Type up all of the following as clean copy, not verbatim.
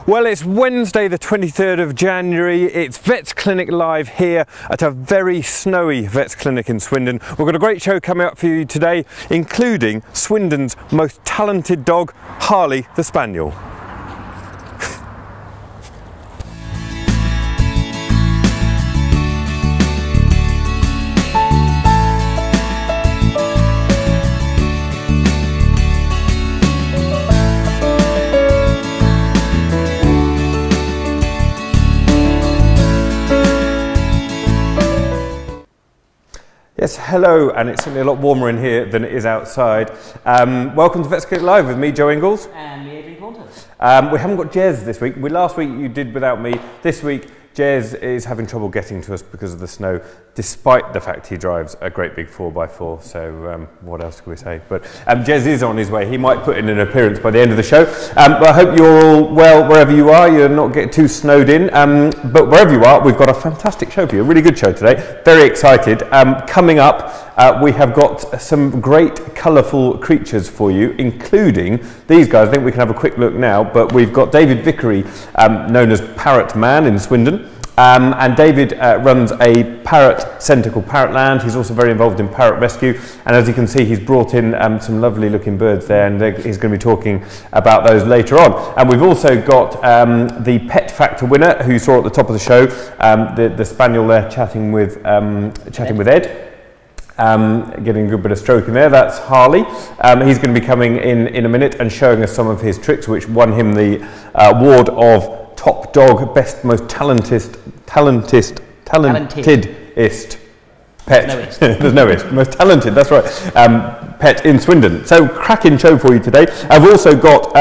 Well, it's Wednesday the 23rd of January, it's Vets Clinic Live here at a very snowy Vets Clinic in Swindon. We've got a great show coming up for you today, including Swindon's most talented dog, Harley the Spaniel. Yes, hello, and it's certainly a lot warmer in here than it is outside. Welcome to Vets Clinic Live with me, Joe Inglis. And me, Adrian Caunter. We haven't got Jez this week. Last week you did without me. This week Jez is having trouble getting to us because of the snow, despite the fact he drives a great big 4x4, so what else can we say? But Jez is on his way. He might put in an appearance by the end of the show. But I hope you're all well wherever you are, you're not getting too snowed in. But wherever you are, we've got a fantastic show for you, a really good show today. Very excited. Coming up, we have got some great colourful creatures for you, including these guys. I think we can have a quick look now, but we've got David Vickery, known as Parrot Man in Swindon. And David runs a parrot centre called Parrotland. He's also very involved in parrot rescue, and as you can see, he's brought in some lovely looking birds there, and he's going to be talking about those later on. And we've also got the Pet Factor winner, who you saw at the top of the show, the spaniel there chatting with Ed. Getting a good bit of stroke in there. That's Harley. He's going to be coming in a minute and showing us some of his tricks, which won him the award of Top Dog, Best Most Talentedest Pet. There's no ist. Most talented, that's right. Pet in Swindon. So cracking show for you today. I've also got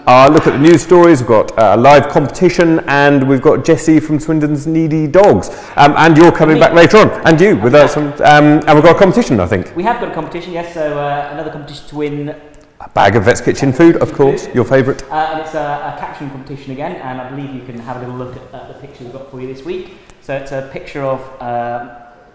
our look at the news stories. We've got a live competition, and we've got Jessie from Swindon's Needy Dogs. And you're coming back later on, and you with some. And we've got a competition, I think. We have got a competition, yes. So another competition to win. A bag of Vets Kitchen food, of course, your favourite. And it's a caption competition again, and I believe you can have a little look at the picture we've got for you this week. So it's a picture of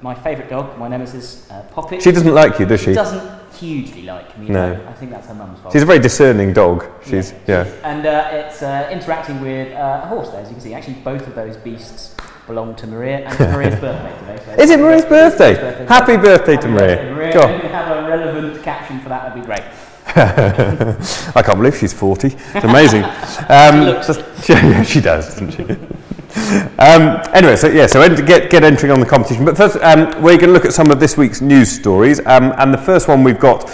my favourite dog, my nemesis, Poppet. She doesn't like you, does she? She doesn't hugely like me. No. I think that's her mum's fault. She's a very discerning dog. She's, yeah. And it's interacting with a horse there, as you can see. Actually, both of those beasts belong to Maria, and it's Maria's birthday today. So is it Maria's birthday? Happy birthday to Maria. Maria. If you have a relevant caption for that, that'd be great. I can't believe she's 40. It's amazing. She does, doesn't she? Anyway, so get entering on the competition. But first, we're going to look at some of this week's news stories. And the first one we've got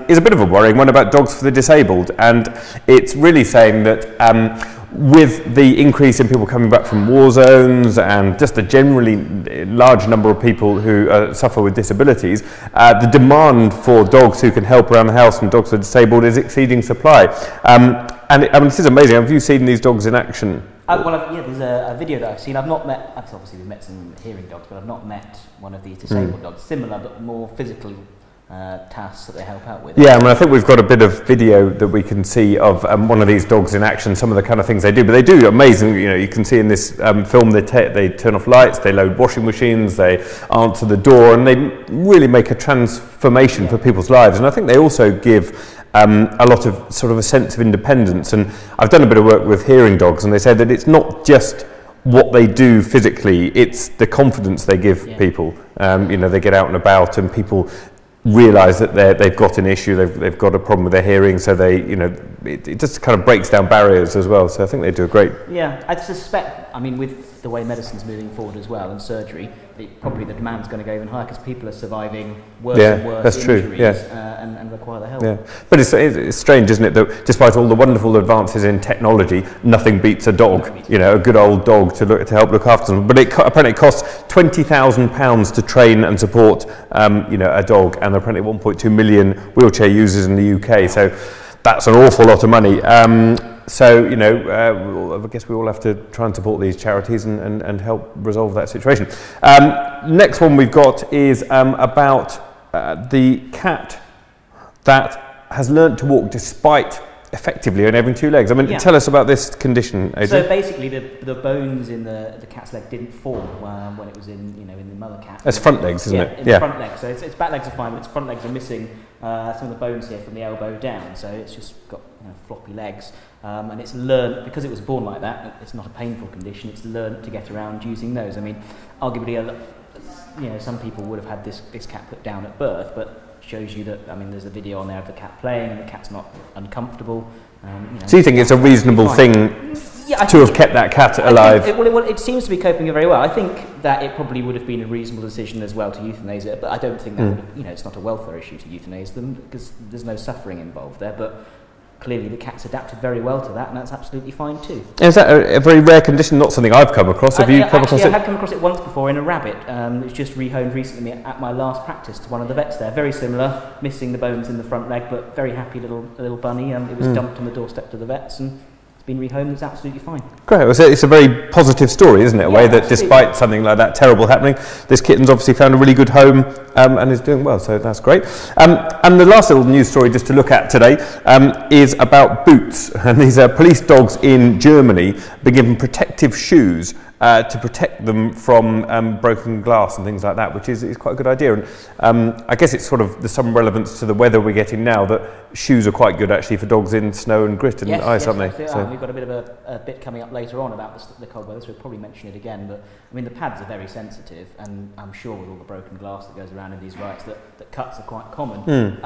is a bit of a worrying one about dogs for the disabled. And it's really saying that with the increase in people coming back from war zones and just a generally large number of people who suffer with disabilities, the demand for dogs who can help around the house and dogs for the disabled is exceeding supply. And I mean, this is amazing. Have you seen these dogs in action? There's a video that I've seen. I've not met, obviously we've met some hearing dogs, but I've not met one of these disabled dogs. Similar, but more physical tasks that they help out with. Yeah, I mean, I think we've got a bit of video that we can see of one of these dogs in action, some of the kind of things they do, but they do amazing. You know, you can see in this film they turn off lights, they load washing machines, they answer the door, and they really make a transformation for people's lives. And I think they also give a lot of sort of a sense of independence. And I've done a bit of work with hearing dogs, and they said that it's not just what they do physically, it's the confidence they give people. You know, they get out and about, and people realise that they've got an issue, they've got a problem with their hearing, so it just kind of breaks down barriers as well. So I think they do a great. Yeah, I suspect, I mean, with the way medicine's moving forward as well, and surgery, probably the demand's going to go even higher because people are surviving worse and worse injuries and require the help. Yeah, but it's strange, isn't it, that despite all the wonderful advances in technology, nothing beats a dog. You know, a good old dog to help look after them. But apparently it costs £20,000 to train and support a dog, and there are apparently 1.2 million wheelchair users in the UK. So that's an awful lot of money. So, I guess we all have to try and support these charities and help resolve that situation. Next one we've got is about the cat that has learnt to walk despite effectively only having 2 legs. I mean, tell us about this condition, Adrian. So basically, the bones in the cat's leg didn't form when it was in in the mother cat. It's front legs, isn't it? In the front legs. So its back legs are fine, but its front legs are missing some of the bones here from the elbow down. So it's just got floppy legs, and it's learned, because it was born like that. It's not a painful condition. It's learned to get around using those. I mean, arguably, some people would have had this cat put down at birth, but shows you that, I mean, there's a video on there of the cat playing and the cat's not uncomfortable. So you think it's a reasonable thing to have kept that cat alive? It seems to be coping very well. I think that it probably would have been a reasonable decision as well to euthanize it, but I don't think that would have, it's not a welfare issue to euthanize them because there's no suffering involved there, but clearly the cat's adapted very well to that, and that's absolutely fine too. Is that a very rare condition? Not something I've come across. Have you come across it? I had come across it once before in a rabbit. It was just rehomed recently at my last practice to one of the vets there. Very similar, missing the bones in the front leg, but very happy little bunny. It was dumped on the doorstep to the vets, and it's been rehomed. It's absolutely fine. Great. Well, it's a very positive story, isn't it? A way that despite something like that terrible happening, this kitten's obviously found a really good home and is doing well. So that's great. And the last little news story just to look at today is about boots. And these are police dogs in Germany been given protective shoes to protect them from broken glass and things like that, which is quite a good idea. And I guess it's there's some relevance to the weather we're getting now, that shoes are quite good actually for dogs in snow and grit and ice, aren't they? So we've got a bit of a bit coming up later on about the cold weather, so we'll probably mention it again. But I mean, the pads are very sensitive, and I'm sure with all the broken glass that goes around in these rights, that cuts are quite common.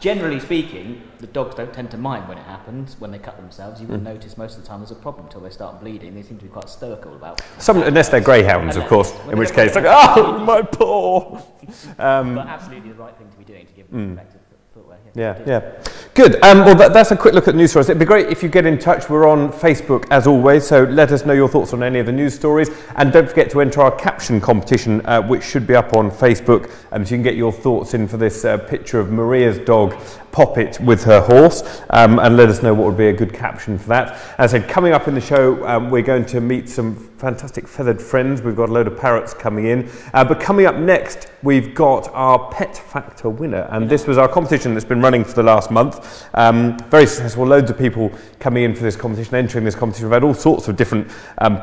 Generally speaking, the dogs don't tend to mind when it happens, when they cut themselves. You wouldn't notice most of the time there's a problem until they start bleeding. They seem to be quite stoical about it. Unless they're greyhounds, of course, in which case, oh, my paw! But absolutely the right thing to be doing to give them effective footwear. Yeah. Good. Well, that's a quick look at news stories. It'd be great if you get in touch. We're on Facebook as always, so let us know your thoughts on any of the news stories. And don't forget to enter our caption competition, which should be up on Facebook. So you can get your thoughts in for this picture of Maria's dog, Poppet, with her horse, and let us know what would be a good caption for that. As I said, coming up in the show, we're going to meet some fantastic feathered friends. We've got a load of parrots coming in. But coming up next, we've got our Pet Factor winner. And this was our competition that's been running for the last month. Very successful, loads of people coming in for this competition, entering this competition. We've had all sorts of different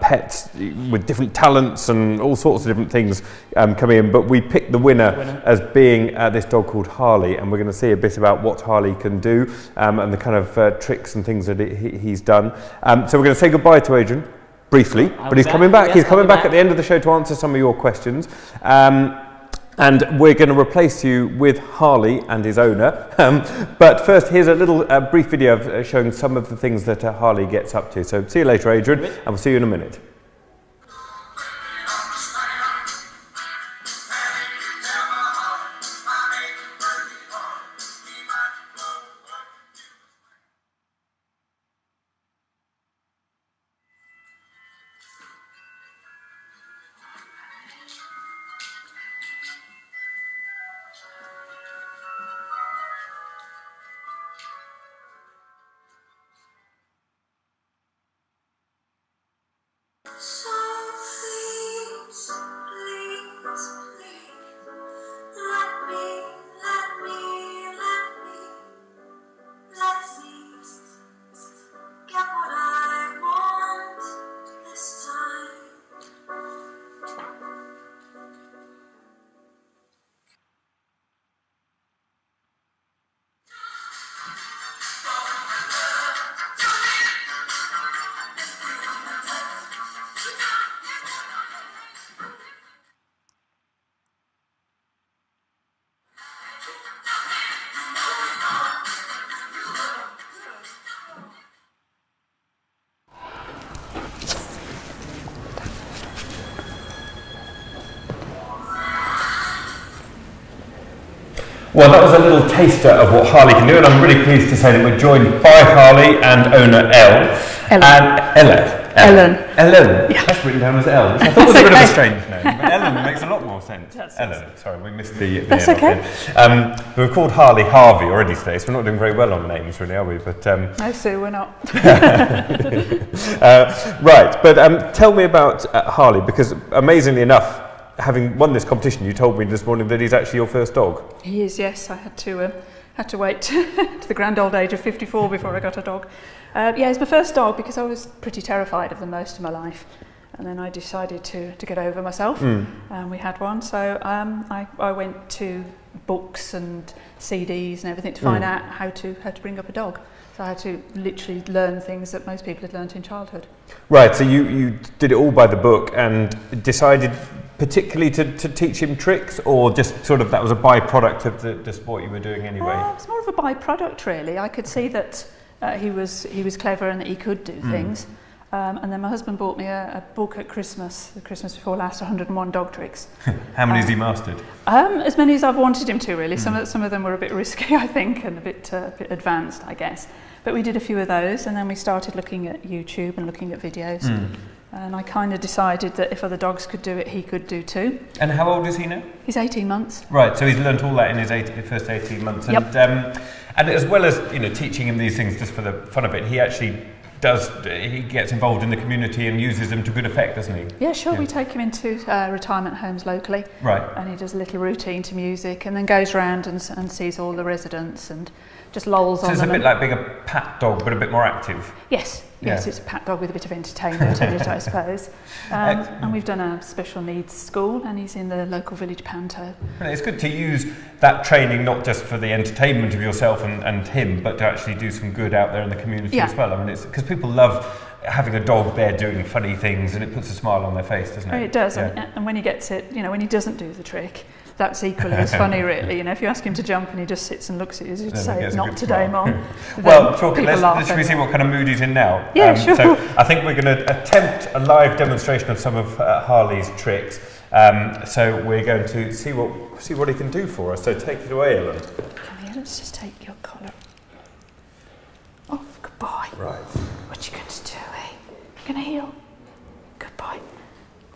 pets with different talents and all sorts of different things coming in. But we picked the winner as being this dog called Harley. And we're going to see a bit about what Harley can do and the kind of tricks and things that he's done. So we're going to say goodbye to Adrian briefly, but he's coming back. He's coming back at the end of the show to answer some of your questions. And we're going to replace you with Harley and his owner. But first, here's a little brief video of showing some of the things that Harley gets up to. So see you later, Adrian, and we'll see you in a minute. Well, that was a little taster of what Harley can do, and I'm really pleased to say that we're joined by Harley and owner Ellen. Yeah. That's written down as Elle, which I thought was a bit of a strange name, but Ellen makes a lot more sense. Ellen, sorry, we missed the That's okay. We've called Harley Harvey already today, so we're not doing very well on names, really, are we? But no, Sue, we're not. Right, but tell me about Harley, because amazingly enough, having won this competition, you told me this morning that he's actually your first dog. He is, yes. I had had to wait to the grand old age of 54 before I got a dog. Yeah, it's my first dog because I was pretty terrified of them most of my life. And then I decided to get over myself, and we had one. So I went to books and CDs and everything to find out how to bring up a dog. So I had to literally learn things that most people had learnt in childhood. Right, so you did it all by the book and decided particularly to teach him tricks, or just sort of that was a byproduct of the sport you were doing anyway? It's more of a byproduct really. I could see that he was clever and that he could do things. And then my husband bought me a book at Christmas, the Christmas before last, 101 dog tricks. How many has he mastered? As many as I've wanted him to, really. Some of them were a bit risky, I think, and a bit advanced, I guess. But we did a few of those, and then we started looking at YouTube and looking at videos. And I kind of decided that if other dogs could do it, he could do too. And how old is he now? He's 18 months. Right, so he's learnt all that in his first 18 months. Yep. And as well as teaching him these things just for the fun of it, he actually he gets involved in the community and uses them to good effect, doesn't he? Yeah, sure. Yeah. We take him into retirement homes locally. Right. And he does a little routine to music and then goes around and sees all the residents and just lolls on them. So it's a bit like being a pat dog, but a bit more active. Yes. Yes, it's a pat dog with a bit of entertainment in it, I suppose. And we've done a special needs school, and he's in the local village panto. It's good to use that training not just for the entertainment of yourself and him, but to actually do some good out there in the community as well. I mean, it's because people love having a dog there doing funny things, and it puts a smile on their face, doesn't it? It does, and when he gets it, when he doesn't do the trick, that's equally as funny, really. If you ask him to jump and he just sits and looks at you, you'd say, "Not today, Mom." Well, should we see what kind of mood he's in now? Yeah, sure. So I think we're going to attempt a live demonstration of some of Harley's tricks. So we're going to see what he can do for us. So take it away, Ellen. Come here. Let's just take your collar off. Good boy. Right. What you going to do, eh? You're going to heel. Good boy.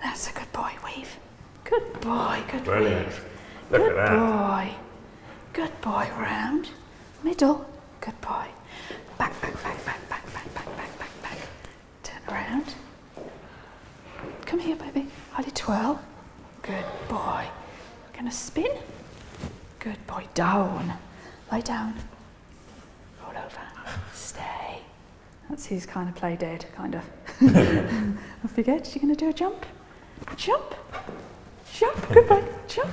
That's a good boy. Weave. Good boy. Good boy. Brilliant. Look at that. Good boy. Good boy. Round. Middle. Good boy. Back, back, back, back, back, back, back, back, back, back. Turn around. Come here, baby. Harley, twirl. Good boy. Gonna spin. Good boy. Down. Lie down. Roll over. Stay. That's his kind of play dead, kind of. Don't forget, you're gonna do a jump. Jump. Jump. Good boy. Jump.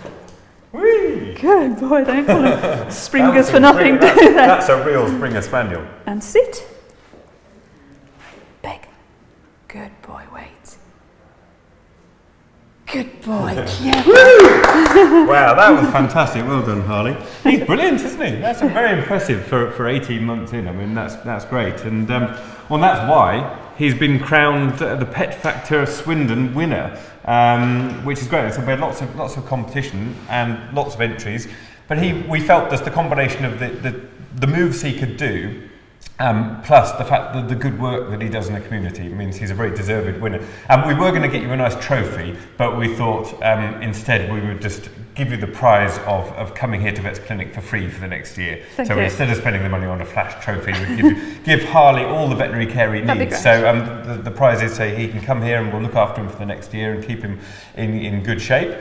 Whee! Good boy, don't call him Springers for nothing, do they? That's a real Springer Spaniel. And sit. Beg. Good boy, wait. Good boy, yeah. Wow, that was fantastic. Well done, Harley. He's brilliant, isn't he? That's very impressive for 18 months in. I mean, that's great. And well, that's why he's been crowned the Pet Factor Swindon winner, which is great. So we had lots of competition and lots of entries. But we felt just the combination of the moves he could do, plus the fact that the good work that he does in the community means he's a very deserved winner. And we were going to get you a nice trophy, but we thought instead we would just give you the prize of coming here to Vets Clinic for free for the next year. Thank you. Instead of spending the money on a flash trophy, we give Harley all the veterinary care he needs. So the prize is he can come here and we'll look after him for the next year and keep him in good shape.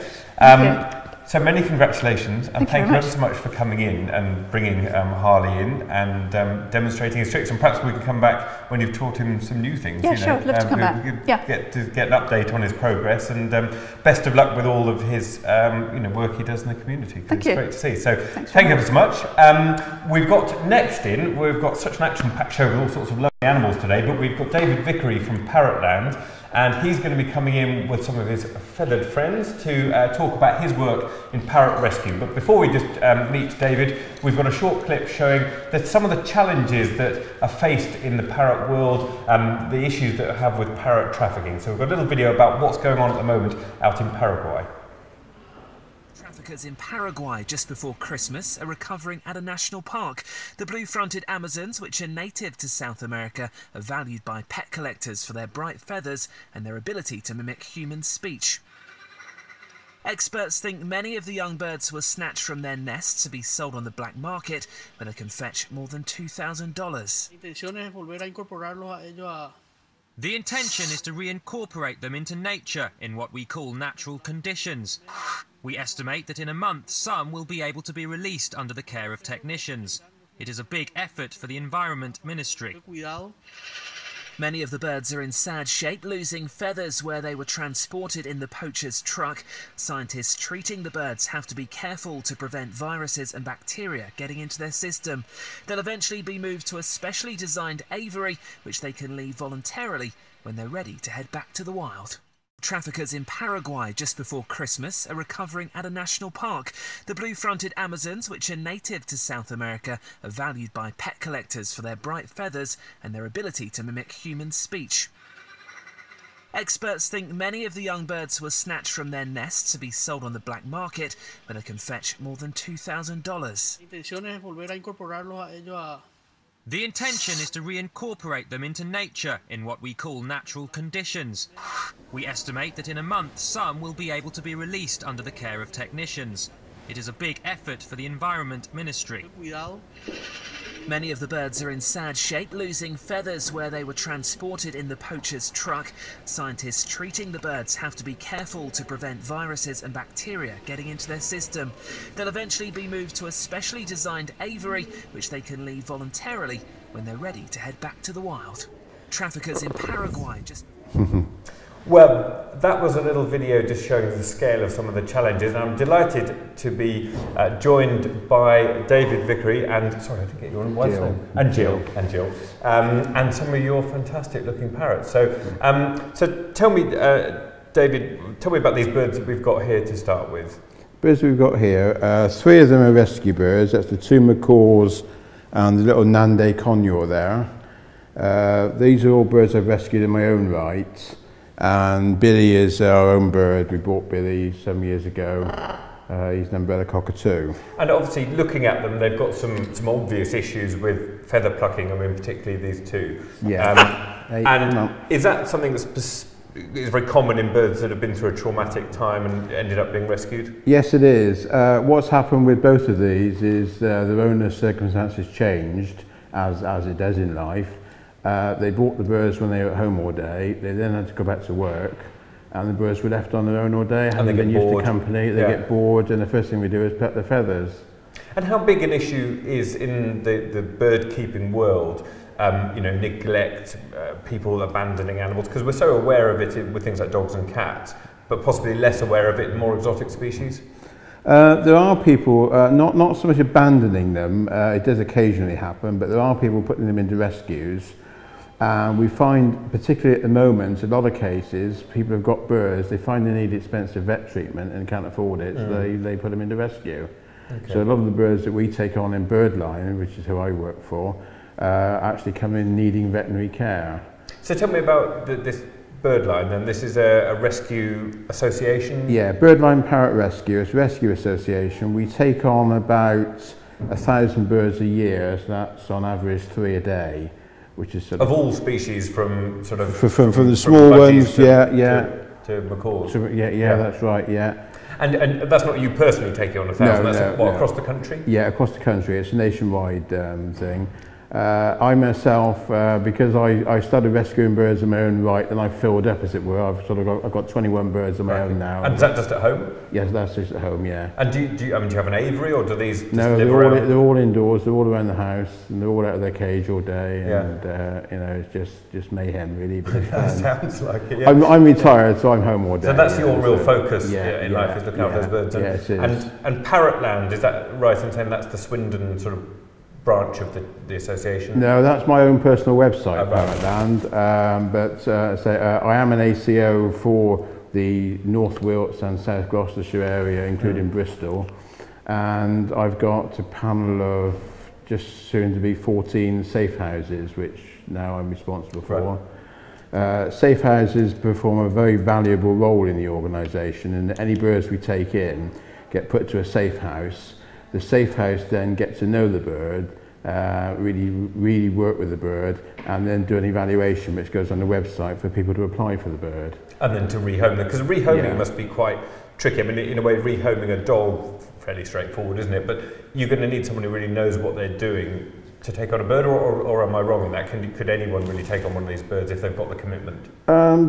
So many congratulations, and thank you ever so much for coming in and bringing Harley in and demonstrating his tricks. And perhaps we can come back when you've taught him some new things. Yeah, sure, love to come back. Get an update on his progress, and best of luck with all of his work he does in the community. Thank you. It's great to see. So thank you ever so much. We've got such an action-packed show with all sorts of lovely animals today, but we've got David Vickery from Parrot Land. And he's going to be coming in with some of his feathered friends to talk about his work in parrot rescue. But before we just meet David, we've got a short clip showing that some of the challenges that are faced in the parrot world and the issues that I have with parrot trafficking. So we've got a little video about what's going on at the moment out in Paraguay. Traffickers in Paraguay just before Christmas are recovering at a national park. The blue-fronted Amazons, which are native to South America, are valued by pet collectors for their bright feathers and their ability to mimic human speech. Experts think many of the young birds were snatched from their nests to be sold on the black market, where they can fetch more than $2,000. The intention is to reincorporate them into nature in what we call natural conditions. We estimate that in a month some will be able to be released under the care of technicians. It is a big effort for the Environment Ministry. Many of the birds are in sad shape, losing feathers where they were transported in the poacher's truck. Scientists treating the birds have to be careful to prevent viruses and bacteria getting into their system. They'll eventually be moved to a specially designed aviary, which they can leave voluntarily when they're ready to head back to the wild. Traffickers in Paraguay just before Christmas are recovering at a national park. The blue-fronted Amazons, which are native to South America, are valued by pet collectors for their bright feathers and their ability to mimic human speech. Experts think many of the young birds were snatched from their nests to be sold on the black market, where they can fetch more than $2,000. The intention is to reincorporate them into nature in what we call natural conditions. We estimate that in a month some will be able to be released under the care of technicians. It is a big effort for the Environment Ministry. Many of the birds are in sad shape, losing feathers where they were transported in the poacher's truck. Scientists treating the birds have to be careful to prevent viruses and bacteria getting into their system. They'll eventually be moved to a specially designed aviary, which they can leave voluntarily when they're ready to head back to the wild. Traffickers in Paraguay just... Well, that was a little video just showing the scale of some of the challenges, and I'm delighted to be joined by David Vickery and, sorry I didn't get your wife's name, and Jill, and some of your fantastic looking parrots. So, so tell me, David, tell me about these birds that we've got here to start with. Birds we've got here, 3 of them are rescue birds. That's the 2 macaws and the little Nande conure there. These are all birds I've rescued in my own right. And Billy is our own bird. We bought Billy some years ago. He's an umbrella cockatoo. And obviously, looking at them, they've got some obvious issues with feather plucking. I mean, particularly these 2. Yeah. And is that something that's is very common in birds that have been through a traumatic time and ended up being rescued? Yes, it is. What's happened with both of these is their owner's circumstances changed, as it does in life. They bought the birds when they were at home all day. They then had to go back to work, and the birds were left on their own all day. Having been used to company, they get bored, and the first thing we do is pet their feathers. And how big an issue is in the bird keeping world? You know, neglect, people abandoning animals, because we're so aware of it with things like dogs and cats, but possibly less aware of it in more exotic species. There are people, not so much abandoning them, it does occasionally happen, but there are people putting them into rescues. And we find, particularly at the moment, a lot of cases, people have got birds, they find they need expensive vet treatment and can't afford it, so they put them into rescue. Okay. So a lot of the birds that we take on in Birdline, which is who I work for, actually come in needing veterinary care. So tell me about this Birdline then. This is a rescue association? Yeah, Birdline Parrot Rescue. It's a rescue association. We take on about 1,000 birds a year, so that's on average 3 a day. Which is sort of all species, from sort of from the small ones, to macaws. Yeah, that's right. Yeah. And that's not you personally taking on 1,000. No, that's across the country. Yeah, across the country. It's a nationwide thing. I myself, because I started rescuing birds in my own right, and I filled up, as it were. I've got 21 birds of my own now. And is that just at home? Yes, that's just at home. Yeah. And do you have an aviary, or do these just no? Live around? They're all indoors. They're all around the house, and they're all out of their cage all day. And you know, it's just mayhem, really. But it's fun. Sounds like it. Yeah. I'm retired, so I'm home all day. So that's your real focus in life, is looking after those birds. Yeah, it is. And Parrotland, is that right in saying that's the Swindon sort of branch of the association? No, that's my own personal website, Parrotland. I am an ACO for the North Wilts and South Gloucestershire area, including Bristol, and I've got a panel of just soon to be 14 safe houses, which now I'm responsible for. Safe houses perform a very valuable role in the organisation, and any birds we take in get put to a safe house. The safe house then gets to know the bird, really work with the bird, and then do an evaluation which goes on the website for people to apply for the bird. And then to rehome them, because rehoming must be quite tricky. I mean, in a way, rehoming a dog, fairly straightforward, isn't it? But you're going to need someone who really knows what they're doing to take on a bird, or am I wrong in that? Could anyone really take on one of these birds if they've got the commitment?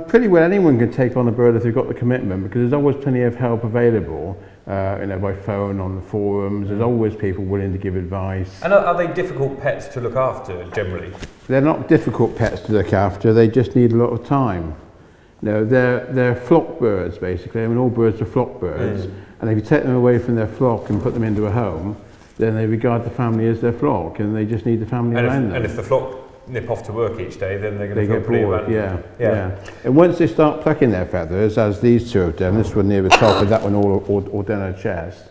Pretty well anyone can take on a bird if they've got the commitment, because there's always plenty of help available. by phone, on the forums. There's always people willing to give advice. And are they difficult pets to look after generally? They're not difficult pets to look after, they just need a lot of time. No, they're flock birds basically. I mean, all birds are flock birds, and if you take them away from their flock and put them into a home, then they regard the family as their flock, and they just need the family around them. And if the flock nip off to work each day, then they're going to feel get bored. Yeah. And once they start plucking their feathers, as these two have done, this one near the top and that one all down her chest,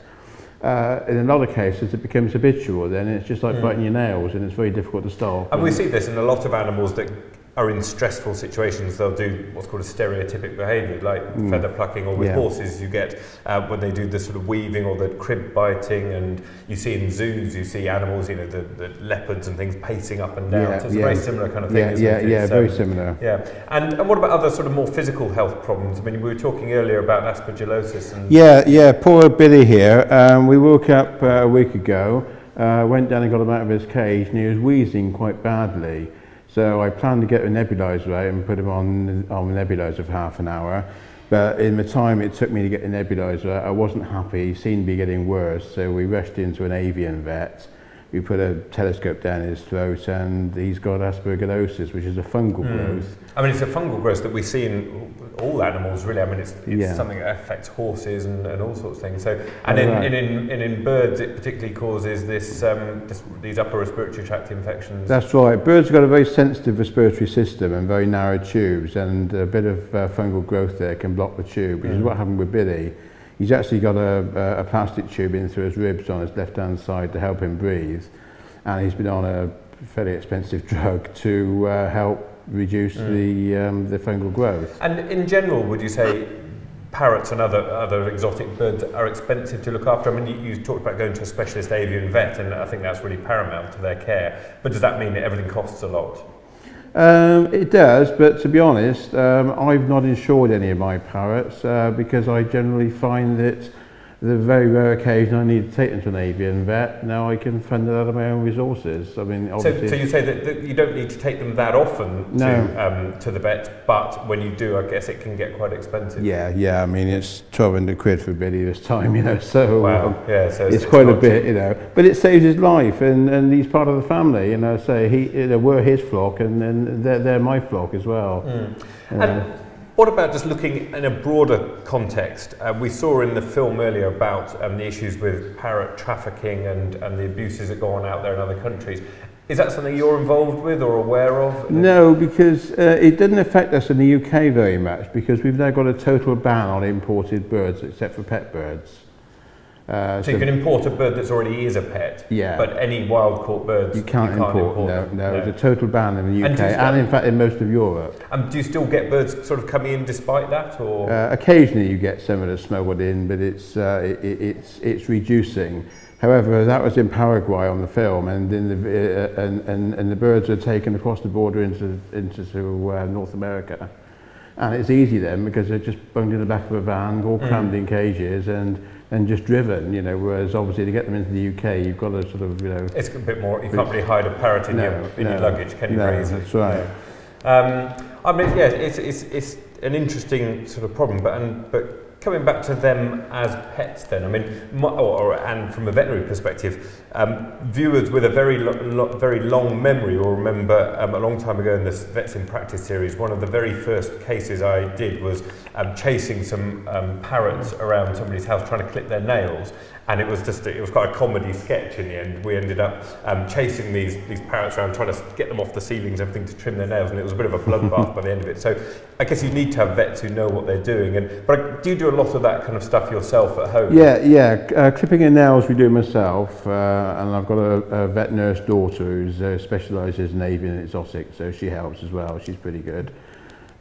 in a lot of cases it becomes habitual. Then it's just like biting your nails, and it's very difficult to stop. And we see this in a lot of animals that are in stressful situations. They'll do what's called a stereotypic behaviour, like feather plucking, or with horses you get when they do the sort of weaving or the crib biting, and you see in zoos, you see animals, the leopards and things pacing up and down. So it's a very similar kind of thing, isn't it? Very similar. Yeah. And what about other sort of more physical health problems? I mean, we were talking earlier about aspergillosis. And poor old Billy here. We woke up a week ago, went down and got him out of his cage, and he was wheezing quite badly. So I planned to get a nebulizer out and put him on a nebulizer for half an hour. But in the time it took me to get the nebulizer, I wasn't happy. He seemed to be getting worse. So we rushed into an avian vet. We put a telescope down his throat, and he's got aspergillosis, which is a fungal growth. I mean, it's a fungal growth that we see in all animals, really. I mean, it's something that affects horses and all sorts of things. So, and in birds, it particularly causes these upper respiratory tract infections. That's right. Birds have got a very sensitive respiratory system and very narrow tubes, and a bit of fungal growth there can block the tube, which is what happened with Billy. He's actually got a plastic tube in through his ribs on his left-hand side to help him breathe, and he's been on a fairly expensive drug to help reduce the fungal growth. And in general, would you say parrots and other exotic birds are expensive to look after? I mean, you talked about going to a specialist avian vet, and I think that's really paramount to their care. But does that mean that everything costs a lot? It does, but to be honest, I've not insured any of my parrots because I generally find that the very rare occasion I need to take them to an avian vet, now I can fund it out of my own resources. I mean, obviously. So you say that you don't need to take them that often to the vet, but when you do, I guess it can get quite expensive. Yeah. I mean, it's 1,200 quid for Billy this time, so, so it's quite a bit, but it saves his life, and he's part of the family, so we're his flock, and they're my flock as well. And what about just looking in a broader context? We saw in the film earlier about the issues with parrot trafficking and the abuses that go on out there in other countries. Is that something you're involved with or aware of? No, because it didn't affect us in the UK very much, because we've now got a total ban on imported birds except for pet birds. So you can import a bird that's already is a pet, but any wild caught birds you can't import. No, it's a total ban in the UK and in fact in most of Europe. And do you still get birds sort of coming in despite that, or? Occasionally you get some that are smuggled in, but it's reducing. However, that was in Paraguay on the film, and the birds are taken across the border into North America, and it's easy then because they're just bunged in the back of a van, all crammed in cages, and just driven, whereas obviously to get them into the UK, you've got to sort of, It's a bit more, you can't really hide a parrot in your luggage, can you? No, that's right. I mean, it's an interesting sort of problem, but coming back to them as pets then, I mean, and from a veterinary perspective, viewers with a very long memory will remember a long time ago in this Vets in Practice series, one of the very first cases I did was chasing some parrots around somebody's house trying to clip their nails. And it was quite a comedy sketch in the end. We ended up chasing these parrots around, trying to get them off the ceilings, everything to trim their nails, and it was a bit of a bloodbath by the end of it. So I guess you need to have vets who know what they're doing. But do you do a lot of that kind of stuff yourself at home? Yeah. Clipping of nails we do myself, and I've got a vet nurse daughter who specialises in avian and exotic, so she helps as well. She's pretty good.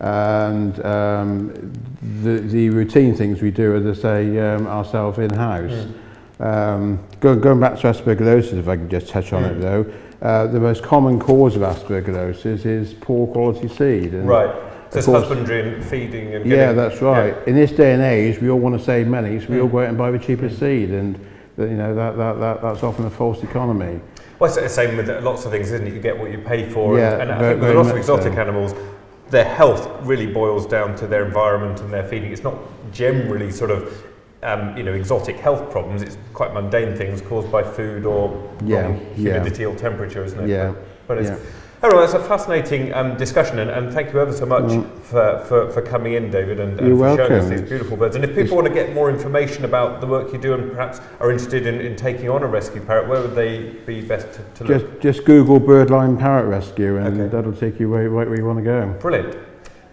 And the routine things we do, as I say, ourselves in-house. Going back to aspergillosis, if I can just touch on it though, the most common cause of aspergillosis is poor quality seed. And right. So it's husbandry and feeding and that's right. In this day and age, we all want to save money, so we all go out and buy the cheapest seed, and that's often a false economy. Well, it's the same with lots of things, isn't it? You get what you pay for, and I think with lots of exotic animals, their health really boils down to their environment and their feeding. It's not generally sort of you know, exotic health problems. It's quite mundane things caused by food or humidity or temperature, isn't it? Yeah. But it's, anyway, it's a fascinating discussion, and thank you ever so much for coming in, David, and for showing us these beautiful birds. And if people want to get more information about the work you do and perhaps are interested in taking on a rescue parrot, where would they be best to look? Just Google Birdline Parrot Rescue, and that'll take you right where you want to go. Brilliant.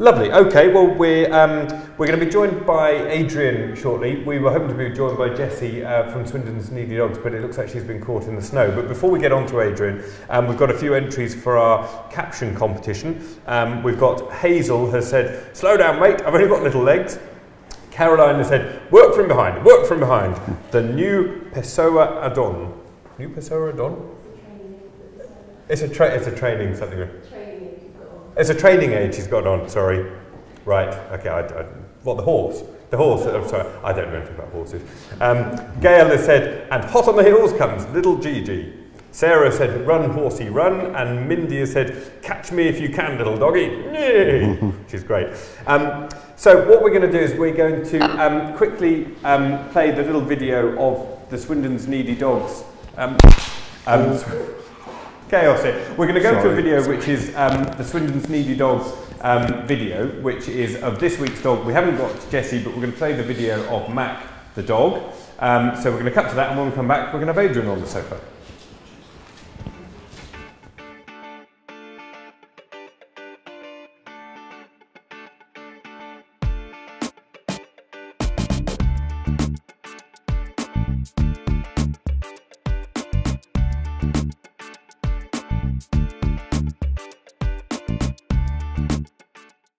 Lovely. Okay, well, we're going to be joined by Adrian shortly. We were hoping to be joined by Jessie from Swindon's Needy Dogs, but it looks like she's been caught in the snow. But before we get on to Adrian, we've got a few entries for our caption competition. We've got Hazel has said, "Slow down, mate, I've only got little legs." Caroline has said, "Work from behind, work from behind." The new Pessoa Adon. New Pessoa Adon? It's a training something. It's a training age he's got on, sorry. Right, okay, what, the horse? The horse, I'm sorry, I don't know anything about horses. Gail has said, "And hot on the heels comes little Gigi." Sarah said, "Run, horsey, run." And Mindy has said, "Catch me if you can, little doggy." Yay! Which is great. So what we're going to do is we're going to quickly play the little video of the Swindon's Needy Dogs. Chaos here. We're going to go to a video which is the Swindon's Needy Dogs video, which is of this week's dog. We haven't got Jessie, but we're going to play the video of Mac, the dog. So we're going to cut to that, and when we come back, we're going to have Adrian on the sofa.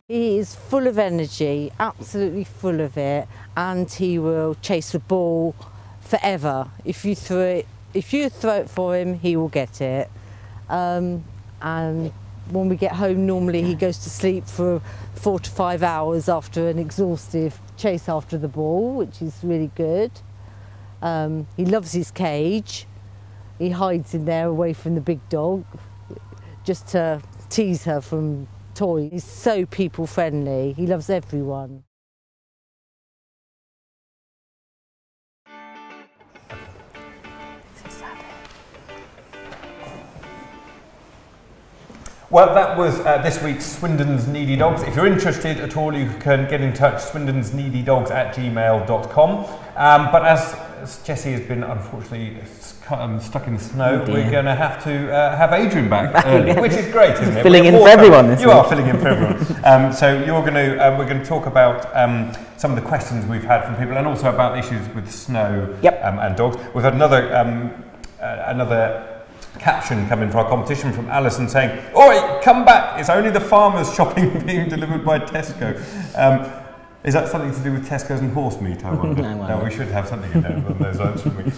He is full of energy, absolutely full of it, and he will chase the ball forever. If you throw it for him, he will get it. And when we get home, normally he goes to sleep for 4 to 5 hours after an exhaustive chase after the ball, which is really good. He loves his cage. He hides in there away from the big dog, just to tease her from toys. He's so people friendly. He loves everyone. Well, that was this week's Swindon's Needy Dogs. If you're interested at all, you can get in touch, swindonsneedydogs@gmail.com. But as Jessie has been unfortunately stuck in the snow, we're going to have Adrian back early, which is great, isn't it? Filling in for everyone this week. You are filling in for everyone. So we're going to talk about some of the questions we've had from people, and also about issues with snow and dogs. We've had another caption coming for our competition from Alison saying, "Oi, come back, it's only the farmers shopping being delivered by Tesco." Is that something to do with Tesco's and horse meat, I wonder? No, we should have something in there on those lines, shouldn't we?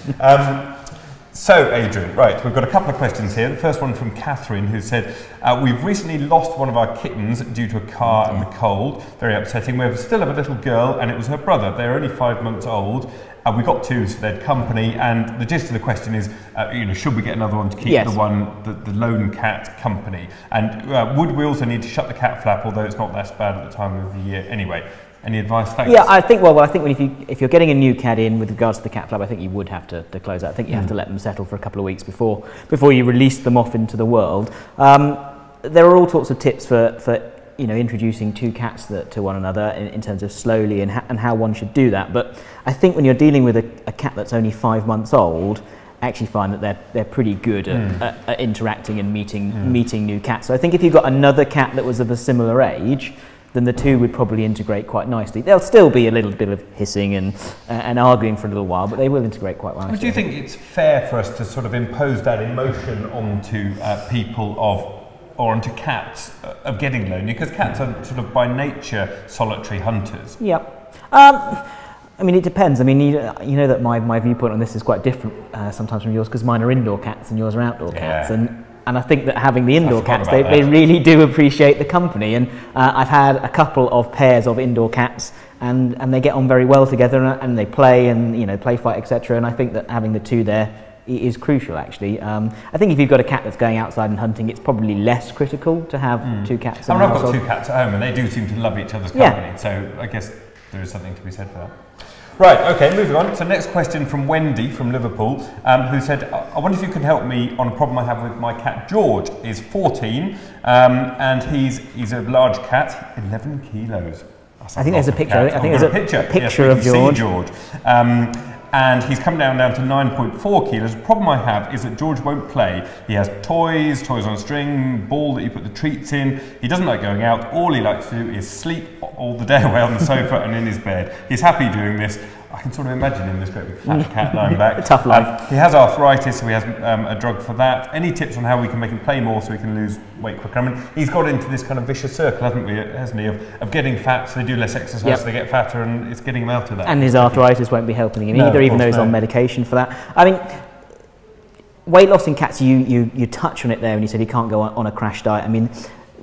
So, Adrian, right, we've got a couple of questions here. The first one from Catherine, who said, "We've recently lost one of our kittens due to a car and the cold. Very upsetting. We still have a little girl, and it was her brother. They're only 5 months old. We got two, so they had company, and the gist of the question is, should we get another one to keep the lone cat company? And would we also need to shut the cat flap, although it's not that bad at the time of the year anyway?" Any advice? Thanks. Yeah, I think. Well, I think if you're getting a new cat in with regards to the cat flap, I think you would have to close that. I think you have to let them settle for a couple of weeks before you release them off into the world. There are all sorts of tips for introducing two cats to one another in terms of slowly and how one should do that. But I think when you're dealing with a cat that's only 5 months old, I actually find that they're pretty good at interacting and meeting new cats. So I think if you've got another cat that was of a similar age, then the two would probably integrate quite nicely. There'll still be a little bit of hissing and arguing for a little while, but they will integrate quite well. Do you think it's fair for us to sort of impose that emotion onto people or onto cats of getting lonely? Because cats are sort of by nature solitary hunters. Yeah. I mean, it depends. I mean, you know that my viewpoint on this is quite different sometimes from yours, because mine are indoor cats and yours are outdoor cats. And I think that having the indoor cats, they really do appreciate the company. And I've had a couple of pairs of indoor cats, and they get on very well together, and they play and play fight, etc. And I think that having the two there is crucial, actually. I think if you've got a cat that's going outside and hunting, it's probably less critical to have two cats. I've got two cats at home, and they do seem to love each other's company. So I guess there is something to be said for that. Right, okay, moving on. So next question from Wendy from Liverpool, who said, I wonder if you can help me on a problem I have with my cat George. He's 14, and he's a large cat, 11 kilos. I think there's a picture. I think there's a picture of George. And he's come down to 9.4 kilos. The problem I have is that George won't play. He has toys on a string, ball that you put the treats in. He doesn't like going out. All he likes to do is sleep all the day away on the sofa and in his bed. He's happy doing this. I can sort of imagine him, this great big fat cat lying back. Tough life. He has arthritis, so he has a drug for that. Any tips on how we can make him play more so he can lose weight quicker? I mean, he's got into this kind of vicious circle, hasn't he, of getting fat, so they do less exercise, so they get fatter, and it's getting him out of that. And his arthritis won't be helping him either, even though he's on medication for that. I mean, weight loss in cats, you touch on it there when you said he can't go on a crash diet. I mean,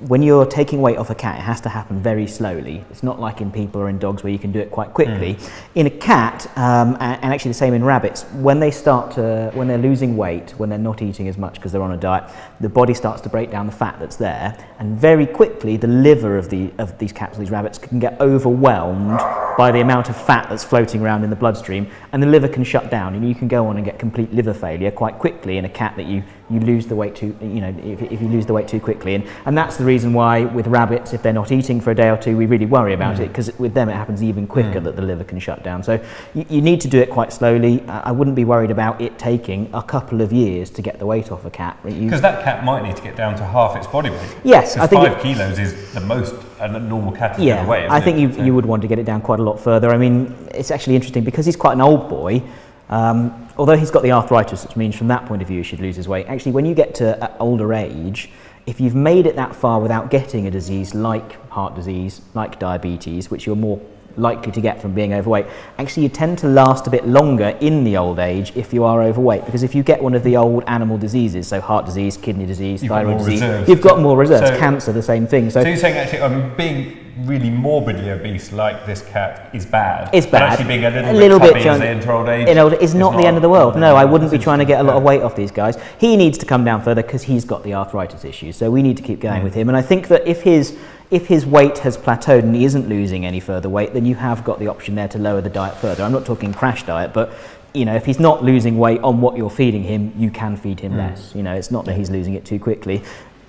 when you're taking weight off a cat, it has to happen very slowly. It's not like in people or in dogs where you can do it quite quickly. In a cat, and actually the same in rabbits, when they're losing weight, when they're not eating as much because they're on a diet, the body starts to break down the fat that's there, and very quickly the liver of these cats, these rabbits, can get overwhelmed by the amount of fat that's floating around in the bloodstream, and the liver can shut down, and you can go on and get complete liver failure quite quickly in a cat that you lose the weight too, if you lose the weight too quickly. And that's the reason why with rabbits, if they're not eating for a day or two, we really worry about it, because with them it happens even quicker that the liver can shut down. So you need to do it quite slowly. I wouldn't be worried about it taking a couple of years to get the weight off a cat. Because that cat might need to get down to half its body weight. Yes, I think 5 kilos is the most a normal cat is going to weigh. I think you would want to get it down quite a lot further. I mean, it's actually interesting because he's quite an old boy. Although he's got the arthritis, which means from that point of view he should lose his weight. Actually, when you get to older age, if you've made it that far without getting a disease like heart disease, like diabetes, which you're more likely to get from being overweight, actually you tend to last a bit longer in the old age if you are overweight, because if you get one of the old animal diseases, so heart disease, kidney disease, thyroid disease, you've got more reserves. Cancer, the same thing. So you're saying actually being really morbidly obese like this cat is bad. It's bad. Actually being a little bit chubby as they enter old age is not the end of the world. No, I wouldn't be trying to get a lot of weight off these guys. He needs to come down further because he's got the arthritis issues. So we need to keep going with him. And I think that if his weight has plateaued and he isn't losing any further weight, then you have got the option there to lower the diet further. I'm not talking crash diet, but if he's not losing weight on what you're feeding him, you can feed him less. It's not that he's losing it too quickly.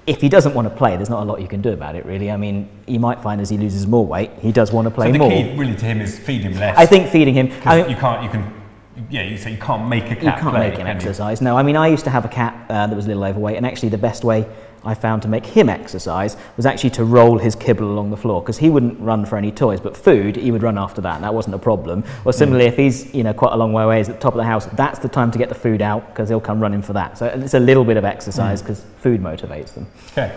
If he doesn't want to play, there's not a lot you can do about it, really. I mean, you might find as he loses more weight, he does want to play more. So the key really to him is feed him less. I think feeding him. You say you can't make a cat You can't make him exercise. No, I mean, I used to have a cat that was a little overweight, and actually the best way I found to make him exercise was actually to roll his kibble along the floor, because he wouldn't run for any toys, but food, he would run after that, and that wasn't a problem. Or similarly, if he's quite a long way away, he's at the top of the house, that's the time to get the food out, because he'll come running for that. So it's a little bit of exercise, because food motivates them. Okay,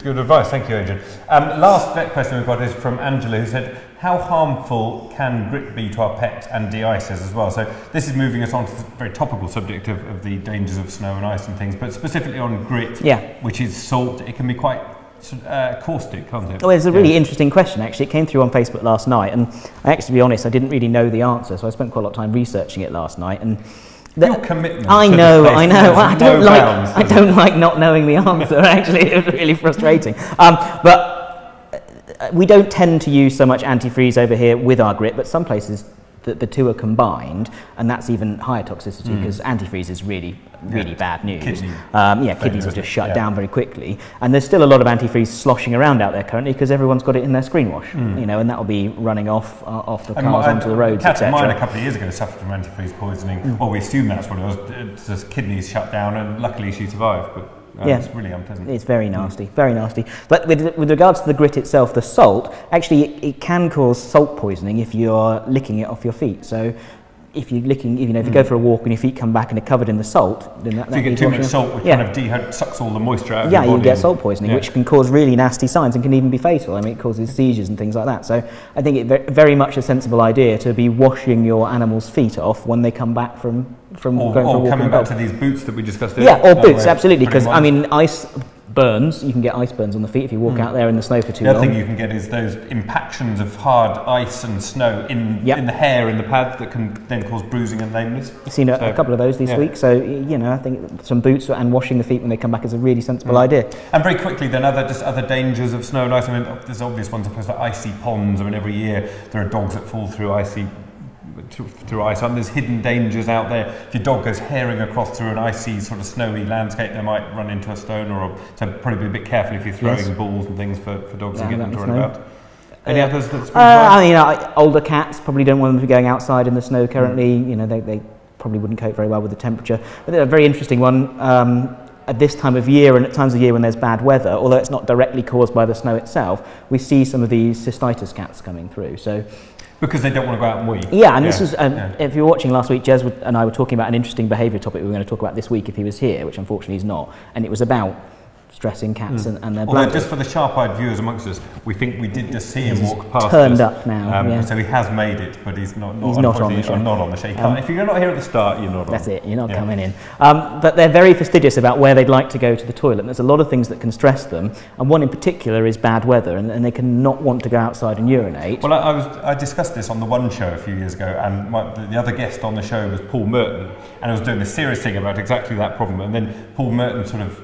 good advice. Thank you, Adrian. Last vet question we've got is from Angela, who said, how harmful can grit be to our pets, and de-icers as well? So this is moving us on to the very topical subject of the dangers of snow and ice and things, but specifically on grit, which is salt. It can be quite caustic, can't it? Well, it's a really interesting question, actually. It came through on Facebook last night, and to be honest, I didn't really know the answer, so I spent quite a lot of time researching it last night. And your commitment. I know. I don't like not knowing the answer. Actually, it was really frustrating. But we don't tend to use so much antifreeze over here with our grit, but some places the two are combined, and that's even higher toxicity, because antifreeze is really bad news. Kidneys will just shut down very quickly, and there's still a lot of antifreeze sloshing around out there currently because everyone's got it in their screen wash, and that'll be running off the cars onto the roads, etc. Mine a couple of years ago suffered from antifreeze poisoning. Well, we assume that's what it was. Just kidneys shut down, and luckily she survived. But it's really unpleasant. It's very nasty, very nasty. But with regards to the grit itself, the salt, actually it can cause salt poisoning if you're licking it off your feet. So if you're licking, if you go for a walk and your feet come back and they're covered in the salt, then if you get too much salt, which kind of sucks all the moisture out of your body. You get salt poisoning, which can cause really nasty signs and can even be fatal. I mean, it causes seizures and things like that. So I think it's very much a sensible idea to be washing your animal's feet off when they come back from going for a walk. Or coming back to these boots that we discussed earlier. Yeah, or boots, absolutely, because I mean, ice burns, you can get ice burns on the feet if you walk out there in the snow for too long. The other thing you can get is those impactions of hard ice and snow in the hair, in the pads, that can then cause bruising and lameness. I've seen a couple of those this week, so I think some boots and washing the feet when they come back is a really sensible idea. And very quickly then, other dangers of snow and ice. I mean, there's obvious ones, of course, like icy ponds. I mean, every year there are dogs that fall through icy through ice. And there's hidden dangers out there. If your dog goes herring across through an icy sort of snowy landscape, they might run into a stone so probably be a bit careful if you're throwing balls and things for dogs to get them to run about. Any others that I mean, older cats probably don't want them to be going outside in the snow currently. You know, they probably wouldn't cope very well with the temperature. But a very interesting one, at this time of year and at times of year when there's bad weather, although it's not directly caused by the snow itself, we see some of these cystitis cats coming through. So, because they don't want to go out and wee. Yeah, and this was, if you were watching last week, Jez and I were talking about an interesting behaviour topic we were going to talk about this week if he was here, which unfortunately he's not, and it was about stressing cats and their Although just for the sharp-eyed viewers amongst us, we think we did just see him walk past turned us. Up now, So he has made it, but he's not on the show. Not on the show. If you're not here at the start, you're not on. That's it, you're not coming in. But they're very fastidious about where they'd like to go to the toilet. And there's a lot of things that can stress them, and one in particular is bad weather, and they can not want to go outside and urinate. Well, I discussed this on the One Show a few years ago, and the other guest on the show was Paul Merton, and I was doing this serious thing about exactly that problem, and then Paul Merton sort of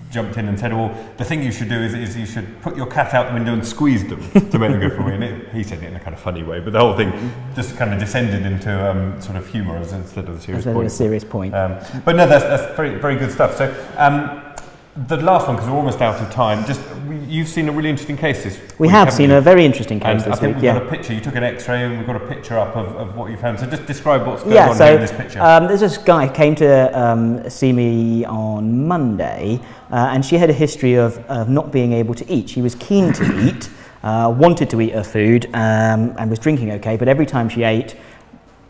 jumped in and said, well, the thing you should do is you should put your cat out the window and squeeze them to make them go for a wee. And he said it in a kind of funny way, but the whole thing just kind of descended into sort of humour instead of a serious point. A serious point. But no, that's very, very good stuff. So the last one, because we're almost out of time, you've seen a really interesting case this week. We have seen a very interesting case this week. I think we've got a picture. You took an X-ray and we've got a picture up of what you found. So just describe what's going on here in this picture. There's this guy who came to see me on Monday, and she had a history of not being able to eat. She was keen to eat, wanted to eat her food, and was drinking okay, but every time she ate,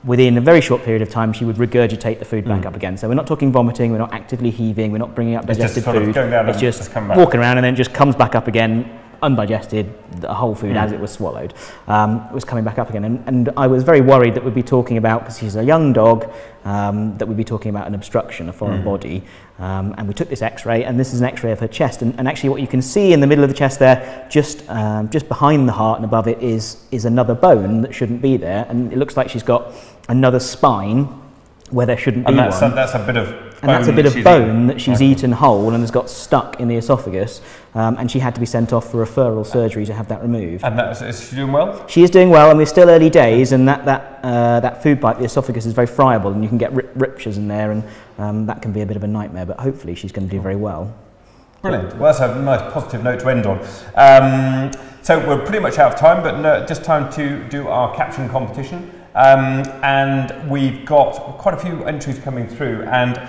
within a very short period of time, she would regurgitate the food back up again. So we're not talking vomiting, we're not actively heaving, we're not bringing up digested food. It's just walking around and then just comes back up again, undigested, the whole food as it was swallowed. It was coming back up again. And I was very worried that we'd be talking about, because she's a young dog, that we'd be talking about an obstruction, a foreign body. And we took this X-ray, and this is an X-ray of her chest. And actually what you can see in the middle of the chest there, just behind the heart and above it, is another bone that shouldn't be there. And it looks like she's got another spine where there shouldn't be one. And that's a bit of bone, and that's a bit of bone that she's eaten whole and has got stuck in the esophagus, and she had to be sent off for referral surgery to have that removed. And is she doing well? She is doing well, and we're still early days, and that food pipe, the esophagus, is very friable, and you can get ruptures in there, and that can be a bit of a nightmare, but hopefully she's going to do very well. Brilliant. Well, that's a nice positive note to end on. So we're pretty much out of time, but just time to do our caption competition. And we've got quite a few entries coming through, and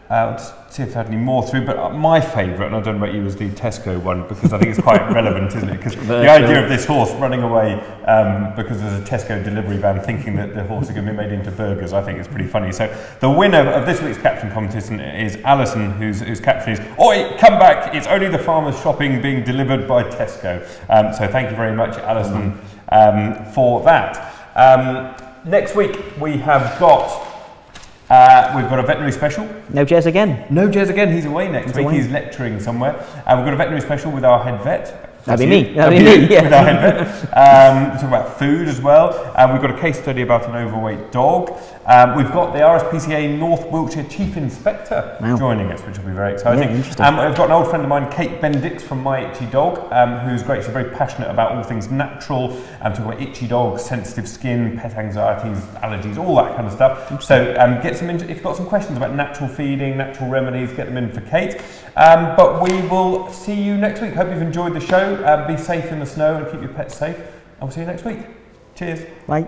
let's see if I had any more through, but my favourite, and I don't know about you, is the Tesco one, because I think it's quite relevant, isn't it? Because the idea of this horse running away because there's a Tesco delivery van thinking that the horse is going to be made into burgers, I think is pretty funny. So the winner of this week's caption competition is Alison, whose caption is, "Oi, come back, it's only the farmer's shopping being delivered by Tesco." So thank you very much, Alison, for that. Next week we have got we've got a veterinary special. No Jez again. No Jez again. He's away next week. He's lecturing somewhere. We've got a veterinary special with our head vet. That'd be me. That'd be me. Yeah. With our head vet. Talk about food as well. We've got a case study about an overweight dog. We've got the RSPCA North Wiltshire Chief Inspector joining us, which will be very exciting. Yeah, interesting. I've got an old friend of mine, Kate Bendix from My Itchy Dog, who's great. She's very passionate about all things natural. Talking about itchy dogs, sensitive skin, pet anxieties, allergies, all that kind of stuff. So get some if you've got some questions about natural feeding, natural remedies, get them in for Kate. But we will see you next week. Hope you've enjoyed the show. Be safe in the snow and keep your pets safe. And we'll see you next week. Cheers. Bye.